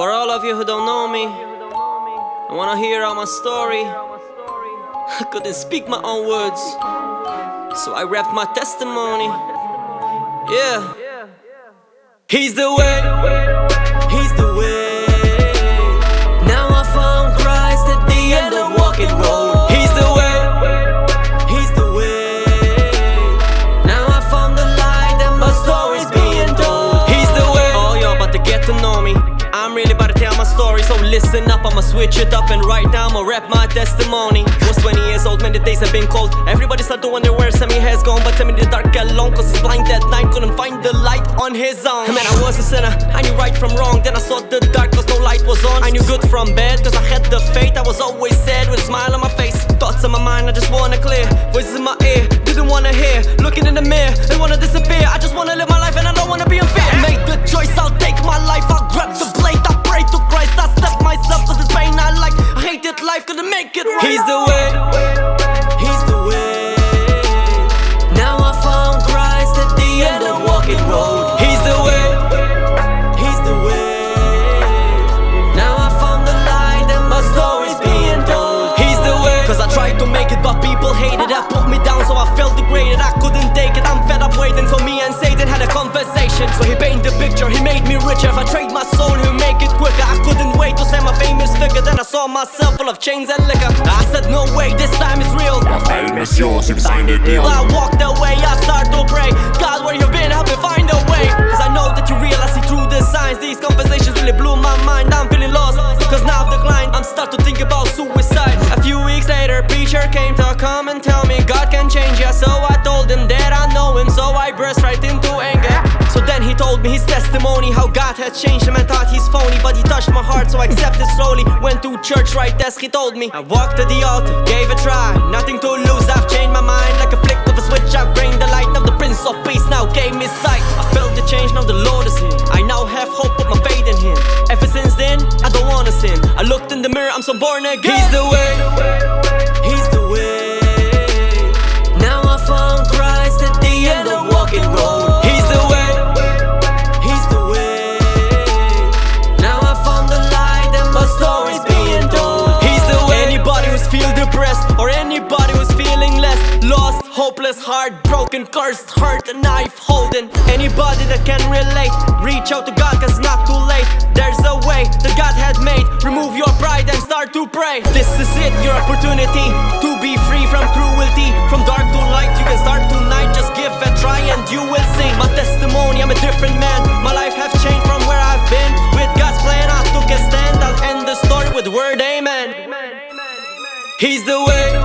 For all of you who don't know me, I wanna hear all my story. I couldn't speak my own words, so I rapped my testimony. Yeah. He's the way, he's the way. Now I found Christ at the end of walking road. He's the way, he's the way. Now I found the light and my story's being told. He's the way. Oh, you're about to get to know me. I'm really about to tell my story, so listen up, I'ma switch it up. And right now I'ma rap my testimony. Was 20 years old, man, the days have been cold. Everybody start to wonder where Sammy has gone, but Sammy in the dark alone, cause he's blind that night, couldn't find the light on his own. Man, I was a sinner, I knew right from wrong. Then I saw the dark cause no light was on. I knew good from bad cause I had the faith. I was always sad with a smile on my face. Thoughts in my mind, I just wanna clear. Voices in my ear, didn't wanna hear. Looking in the mirror, they wanna disappear. I just wanna live my life and I don't wanna be unfair. I made the choice, I'll take my life. I'll grab the blade, I pray to Christ. I step myself cause it's pain I like. I hated life, couldn't make it right. He's the way, he's the way. Now I found Christ at the end of walking road. He's the way, he's the way. Now I found the light and my story's being told. He's the way. Cause I tried to make it but people hated. That put me down so I felt degraded. I couldn't take it, I'm fed up waiting. So me and Satan had a conversation. So he painted the picture, he made me richer. If I trade my soul, he'll make it quicker. I couldn't wait to say my famous figure. Then I saw myself full of chains and liquor. I said no way, this time is real. My fame is yours, you signed a deal. I walked away, I start to pray. God, where you been, help me find a way. Cause I know that you real, I see through the signs. These conversations really blew my mind. I'm feeling lost, cause now I've declined. I'm start to think about suicide. A few weeks later, preacher came to come and tell me God can change ya. So I told him that I know him, so I burst right into anger. So then he told me his testimony, how God had changed him and thought he's phony. But he touched my heart, so I accepted slowly. Went to church right as he told me. I walked to the altar, gave a try. Nothing to lose, I've changed my mind. Like a flick of a switch, I've gained the light of the Prince of Peace now gave me sight. I felt the change, now the Lord is here. I now have hope, put my faith in him. Ever since then, I don't wanna sin. I looked in the mirror, I'm so born again. He's the way, he's the way. Now I found Christ at the end of walking road. He's the way, he's the way. Now I found the light and my story's being told. He's the way. Anybody who's feel depressed or anybody who's feeling less, lost, hopeless, heartbroken, cursed, hurt, a knife holding. Anybody that can relate, reach out to God cause it's not too late. There's a way that God had made. Remove your pride and start to pray. This is it, your opportunity to be free from cruelty. From dark to light, you can start tonight. Just give a try and you will see my testimony, I'm a different man. My life has changed from where I've been. With God's plan I took a stand. I'll end the story with the word amen. He's the way.